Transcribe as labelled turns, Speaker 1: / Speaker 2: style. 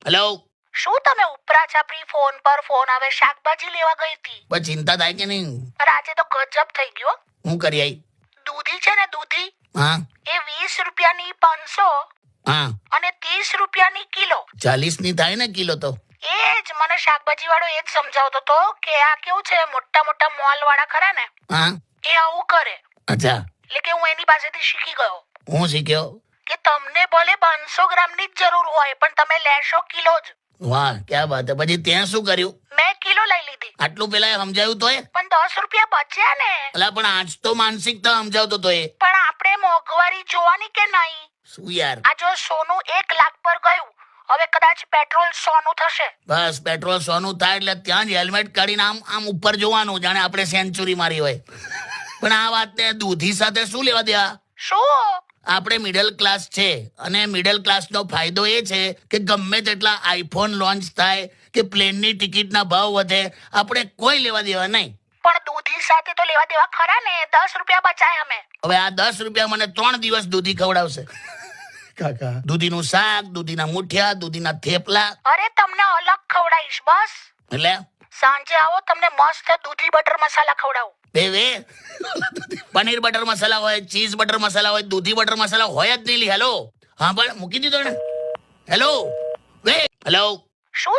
Speaker 1: Hello.
Speaker 2: શું તમે ઉપરા Chhapri phone પર ફોન આવે શાકભાજી લેવા ગઈ હતી?
Speaker 1: પણ ચિંતા થાય કે નહીં?
Speaker 2: પર આજે તો ગજબ થઈ ગયો.
Speaker 1: હું કરી આવી?
Speaker 2: દૂધી છે ને દૂધી,
Speaker 1: હા
Speaker 2: એ 20 રૂપિયાની 500
Speaker 1: હા
Speaker 2: અને 30 રૂપિયાની કિલો.
Speaker 1: 40 ની થાય ને કિલો તો.
Speaker 2: એ જ મને શાકભાજી વાળો એ જ સમજાવતો હતો કે આ કેવું છે, મોટા મોટા મોલ વાળા ખરા ને
Speaker 1: હા
Speaker 2: એ આવું કરે.
Speaker 1: અચ્છા,
Speaker 2: એટલે કે હું એની પાસેથી શીખી ગયો
Speaker 1: હું શીખ્યો.
Speaker 2: કે તમને ભલે 500 ગ્રામની જ જરૂર હોય પણ તમે લેશો કિલો જ.
Speaker 1: વાહ, ક્યાં વાત હે. પછી ત્યાં શું કર્યું?
Speaker 2: મેં કિલો લઈ લીધી.
Speaker 1: આટલું પેલા સમજાયું તોય?
Speaker 2: પણ 10 રૂપિયા બચ્યા ને.
Speaker 1: અલા પણ આજ તો માનસિકતા સમજાવતો તોય.
Speaker 2: પણ આપણે મોંઘવારી જોવાની કે નહીં?
Speaker 1: શું યાર?
Speaker 2: આ જો સોનું 1 લાખ પર ગયું, હવે કદાચ પેટ્રોલ 100 નું થશે.
Speaker 1: બસ પેટ્રોલ 100 નું થાય એટલે ત્યાં જ હેલ્મેટ કાઢીને આમ આમ ઉપર જોવાનું, જાણે આપણે સેન્ચુરી મારી હોય. પણ આ વાતને દૂધી સાથે શું લેવા દેવા?
Speaker 2: શું?
Speaker 1: આપણે મિડલ ક્લાસ છે અને મિડલ ક્લાસનો ફાયદો એ છે કે ગમે તેટલા આઈફોન લોન્ચ થાય કે પ્લેનની ટિકિટના ભાવ વધે, આપણે કોઈ લેવા દેવા નહીં.
Speaker 2: પણ દૂધી સાથે તો લેવા દેવા ખરા ને. 10 રૂપિયા બચાય અમે.
Speaker 1: હવે આ 10 રૂપિયા મને 3 દિવસ દૂધી ખવડાવશે.
Speaker 3: કાકા
Speaker 1: દૂધીનું શાક, દૂધીના મુઠિયા, દૂધીના થેપલા.
Speaker 2: અરે તમને અલગ ખવડાવીશ. બસ
Speaker 1: એટલે
Speaker 2: સાંજે આવો, તમને મસ્ત દૂધી બટર મસાલા ખવડાવું.
Speaker 1: બે પનીર બટર મસાલા હોય, ચીઝ બટર મસાલા હોય, દૂધી બટર મસાલા હોય જ નહીં. હેલો, હા પણ મૂકી દીધો ને. Hello way hello.